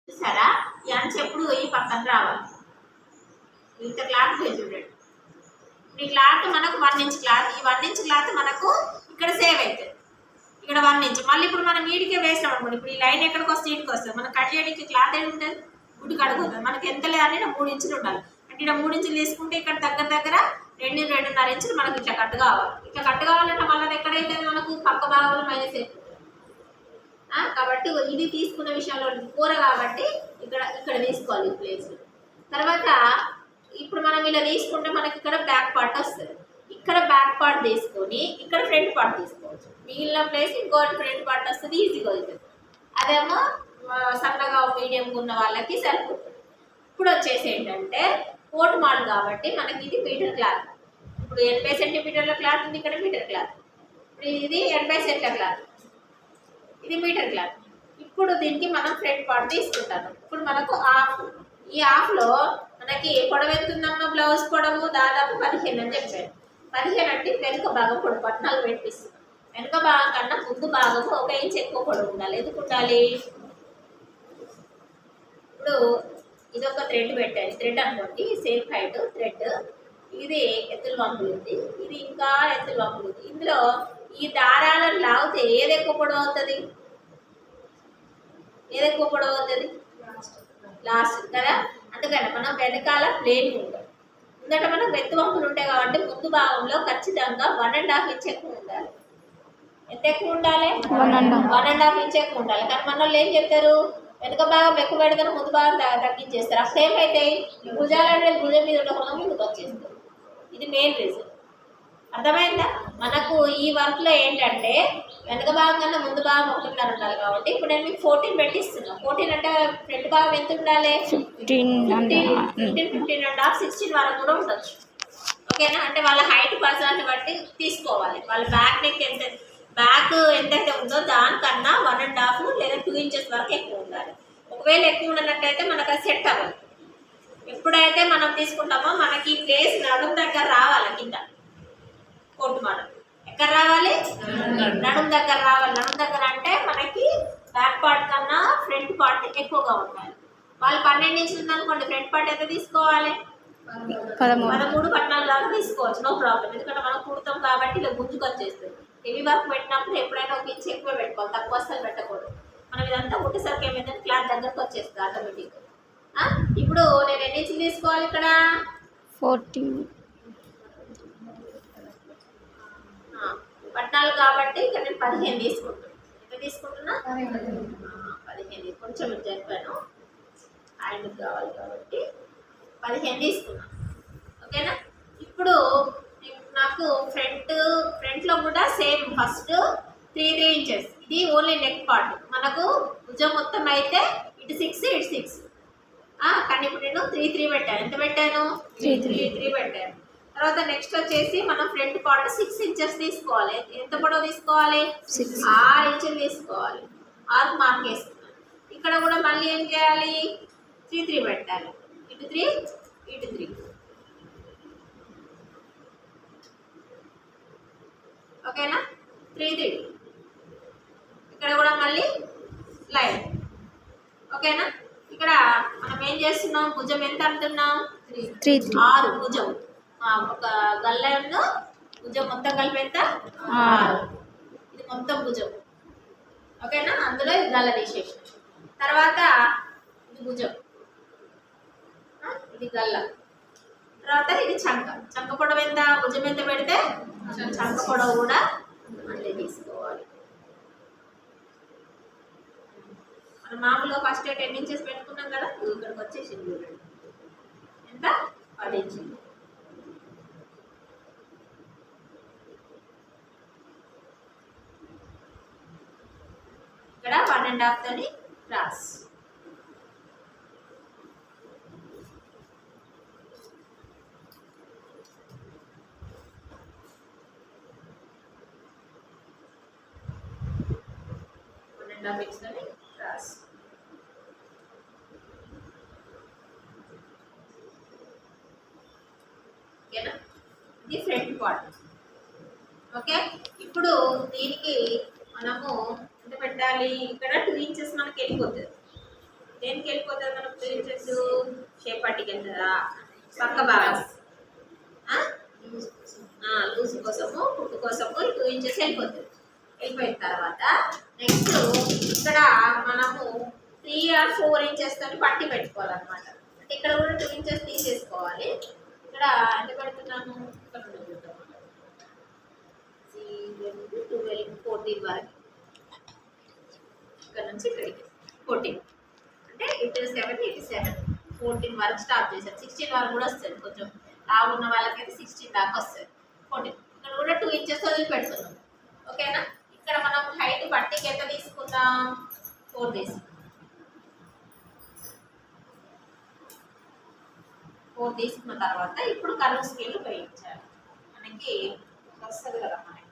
చూసారా ఈ అంచు ఎప్పుడు ఈ పక్కన రావాలి. ఇంత క్లాత్ చూడండి. ఈ క్లాత్ మనకు 1 ఇంచ్ క్లాత్, ఈ 1 ఇంచ్ క్లాత్ మనకు ఇక్కడ సేవ్ అవుతుంది. ఇక్కడ 1 ఇంచ్ మళ్ళీ ఇప్పుడు మనం వీడికే వేసాం అనుకోండి, ఇప్పుడు ఈ లైన్ ఎక్కడికి వస్తే ఇంటికి వస్తుంది. మనం కట్ చేయడానికి క్లాత్ ఏమి ఉంటుంది, గుడ్డు కడుగుతుంది. మనకి ఎంత లేదని 3 ఇంచులు ఉండాలి. అంటే ఇక్కడ 3 ఇంచులు తీసుకుంటే ఇక్కడ దగ్గర 2-2.5 ఇంచులు మనకి ఇట్లా కట్టు కావాలి. ఇట్లా కట్టు కావాలంటే మళ్ళీ ఎక్కడైతే మనకు పక్క భాగంలో మైనస్ అవుతుంది. కాబట్టి ఇది తీసుకున్న విషయంలో కూర కాబట్టి ఇక్కడ తీసుకోవాలి ఈ ప్లేస్. తర్వాత ఇప్పుడు మనం ఇలా తీసుకుంటే మనకి ఇక్కడ బ్యాక్ పార్ట్ వస్తుంది. ఇక్కడ బ్యాక్ పార్ట్ తీసుకొని ఇక్కడ ఫ్రంట్ పార్ట్ తీసుకోవచ్చు. మిగిలిన ప్లేస్ ఇంకోటి ఫ్రంట్ పార్ట్ వస్తుంది, ఈజీగా అవుతుంది. అదేమో సన్నగా మీడియంగా ఉన్న వాళ్ళకి సరిపోతుంది. ఇప్పుడు వచ్చేసి ఏంటంటే కోట్ మాల్ కాబట్టి మనకి ఇది మీటర్ క్లాత్. ఇప్పుడు 80 సెంటీమీటర్ల క్లాత్ ఉంది, ఇక్కడ మీటర్ క్లాత్. ఇప్పుడు ఇది 80 సెంటీమీటర్ల క్లాత్, ఇది మీటర్ క్లాత్. ఇప్పుడు దీనికి మనం ఫ్రంట్ పార్ట్ తీసుకుంటాము. ఇప్పుడు మనకు హాఫ్, ఈ హాఫ్లో మనకి పొడవు ఎంత ఉందమ్మా, బ్లౌజ్ పొడవు దాదాపు 15 అని చెప్పారు. 15 అంటే వెనుక భాగం పొడవు 14 పెట్టిస్తున్నాం. వెనుక భాగం కన్నా ముందు భాగము 1 ఇంచ్ ఎక్కువ పొడవు ఉండాలి. ఎందుకు ఉండాలి? ఇప్పుడు ఇది ఒక థ్రెడ్ పెట్టాలి, థ్రెడ్ అనుకోండి, సేమ్ హైట్ థ్రెడ్. ఇది ఎత్తుల వంపులు ఉంది, ఇది ఇంకా ఎత్తుల వంపులు ఉంది. ఇందులో ఈ దారాలను లాగితే ఏది ఎక్కువ పొడవు అవుతుంది, ఏది ఎక్కువ పొడవు అవుతుంది? లాస్ట్ కదా. అందుకని మనం వెనకాల ప్లేన్ ఉంటాం, ముందట మనకు ఎత్తు వంపులు ఉంటాయి కాబట్టి ముందు భాగంలో ఖచ్చితంగా 1.5 ఇంచ్ ఎక్కువ ఉండాలి. ఎంత ఎక్కువ ఉండాలి? 1.5 ఇంచ్ ఎక్కువ ఉండాలి. కానీ మన వాళ్ళు ఏం చెప్తారు, వెనుక భాగం ఎక్కువ పెడతారు, ముందు భాగం తగ్గించేస్తారు. అప్పుడు ఏమైతాయి, భుజాలు అనేది భుజం మీద ఉండకుండా ముందుకు వచ్చేస్తారు. ఇది మెయిన్ రీజన్. అర్థమైందా? మనకు ఈ వర్క్లో ఏంటంటే వెనక భాగం కన్నా ముందు భాగం 1.5 ఉండాలి కాబట్టి ఇప్పుడు నేను మీకు 14 పెట్టిస్తున్నాను. 14 అంటే ఫ్రంట్ భాగం ఎంత ఉండాలి? 15.5 16 వరకు కూడా ఉండొచ్చు. ఓకేనా? అంటే వాళ్ళ హైట్ పర్సన్ బట్టి తీసుకోవాలి. వాళ్ళ బ్యాక్ నెక్ ఎంతైతే ఉందో దానికన్నా 1.5 లేదా 2 ఇంచెస్ వరకు ఎక్కువ ఉండాలి. ఒకవేళ ఎక్కువ ఉన్నట్టయితే మనకు అది సెట్ అవ్వాలి. ఎప్పుడైతే మనం తీసుకుంటామో మనకి ఈ ప్లేస్ నడుము దగ్గర రావాలి. కింద కోటు మనం ఎక్కడ రావాలి? నడుము దగ్గర రావాలి. నడుము దగ్గర అంటే మనకి బ్యాక్ పార్ట్ కన్నా ఫ్రంట్ పార్ట్ ఎక్కువగా ఉండాలి. వాళ్ళు 12 ఇంచులు ఉందనుకోండి, ఫ్రంట్ పార్ట్ ఎంత తీసుకోవాలి? 13 14 దాకా తీసుకోవచ్చు, నో ప్రాబ్లం. ఎందుకంటే మనం కుడతాం కాబట్టి ఇలా గుంజుకు వచ్చేస్తుంది. హెవీ వర్క్ పెట్టినప్పుడు ఎప్పుడైనా 1 ఇంచ్ ఎక్కువ పెట్టుకోవాలి, తక్కువ అసలు పెట్టకూడదు. మనం ఇదంతా కుట్టేసరికి ఏమైందంటే క్లాత్ దగ్గరకు వచ్చేస్తుంది ఆటోమేటిక్గా. ఇప్పుడు నేను ఎన్ని ఇంచులు తీసుకోవాలి? ఇక్కడ 14 కాబట్టి ఇక్కడ నేను 15 తీసుకుంటున్నాను. ఎంత తీసుకుంటున్నా? 15. కొంచెం చెప్పాను, ఆయన కావాలి కాబట్టి 15 తీసుకున్నాను. ఓకేనా? ఇప్పుడు నాకు ఫ్రంట్లో కూడా సేమ్ ఫస్ట్ 3 ఇంచెస్. ఇది ఓన్లీ నెక్ పార్ట్. మనకు భుజం మొత్తం అయితే ఇటు 6 ఇటు 6. కానీ ఇప్పుడు నేను 3 పెట్టాను. ఎంత పెట్టాను? 3 పెట్టాను. తర్వాత నెక్స్ట్ వచ్చేసి మనం ఫ్రంట్ పార్ట్ 6 ఇంచెస్ తీసుకోవాలి. ఎంత పొడవు తీసుకోవాలి? 6 ఇంచులు తీసుకోవాలి. 6 మార్క్ వేసుకున్నాను. ఇక్కడ కూడా మళ్ళీ ఏం చేయాలి? 3 పెట్టాలి. ఇటు 3 ఇటు 3. ఓకేనా? 3 ఇక్కడ కూడా మళ్ళీ లైన్. ఓకేనా? ఇక్కడ మనం ఏం చేస్తున్నాం, భుజం ఎంత అంటున్నాం? 6 భుజం. ఒక గల్లను భుజం మొత్తం కలిపి ఎంత? 6. ఇది మొత్తం భుజం. ఓకేనా? అందులో ఇది గల్ల తీసేసిన తర్వాత ఇది భుజం, ఇది గల్ల. తర్వాత ఇది చంక పొడవు ఎంత? భుజం ఎంత పెడితే చంక పొడవు కూడా మళ్ళీ తీసుకోవాలి. మనం మామూలుగా ఫస్ట్ 10 ఇంచెస్ పెట్టుకున్నాం కదా, ఇక్కడికి వచ్చేసి చూడండి ఎంత? 10 ఇంచులు. ఇక్కడ 1.5 తోని క్రాస్. క్రాస్. ఓకేనా? ఇది ఫ్రంట్ పార్ట్. ఓకే, ఇప్పుడు దీనికి మనము ఎంత పెట్టాలి? ఇక్కడ 2 ఇంచెస్ మనకి వెళ్ళిపోతుంది. దేనికి వెళ్ళిపోతుంది మనకు 2 ఇంచెస్ షేప్ పట్టికి వెళ్తుందా పక్క భాగం లూజ్ కోసము కుట్టు కోసము 2 ఇంచెస్ వెళ్ళిపోతుంది. వెళ్ళిపోయిన తర్వాత నెక్స్ట్ ఇక్కడ మనము 3 or 4 ఇంచెస్ తోటి పట్టి పెట్టుకోవాలన్నమాట. అంటే ఇక్కడ కూడా 2 ఇంచెస్ తీసేసుకోవాలి. ఇక్కడ ఎంత పెడుతున్నాము ఇక్కడ నుండి పెడతాము. 12 14 వరకు ఇక్కడ నుంచి ఇక్కడికి 14 అంటే ఇటు 7 ఇటు 7 14 వరకు స్టాప్ చేశారు. 16 వరకు కూడా వస్తుంది. కొంచెం లావు ఉన్న వాళ్ళకైతే 16 దాకా వస్తుంది. 14 ఇక్కడ కూడా 2 ఇంచెస్ వదిలి పెడుతున్నాం. ఓకేనా? ఇక్కడ మనం హైట్ పట్టికి ఎంత తీసుకుందాం 4 తీసుకుందాం. 4 తీసుకున్న తర్వాత ఇప్పుడు కర్వ్ స్కేల్ ఉపయోగించాలి. మనకి వస్తుంది కదా మనకి